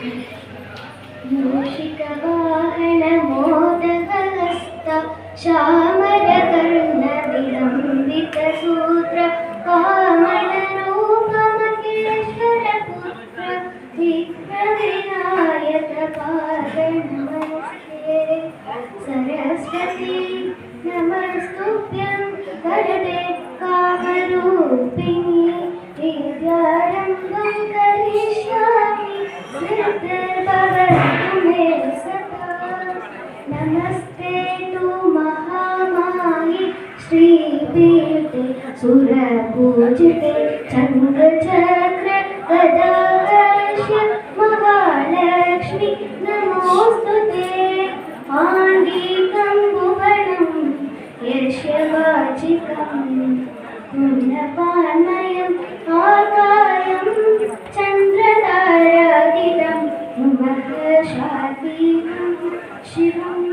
मूषिकवाहनमोदहस्त श्यामलकर्णविलम्बितसूत्र वामनरूपमहेश्वरपुत्र विघ्नविनायकपादनमस्ते सरस्वती नमस्तुभ्यं वरदे कामरूपिणी विद्यारम्भं करिष्यामि सिद्धिर्भवतु मे सदा नमस्ते तु महामायि श्रीपीठे सुरपूजिते चन्द्रचक्र गदाधरस्य महालक्ष्मी नमोऽस्तुते आङ्गीकं भुवनं यस्य वाचिकं पूर्णपान्मयम् आकायं चन्द्रतारादितं नमः शान्तिं शिवम्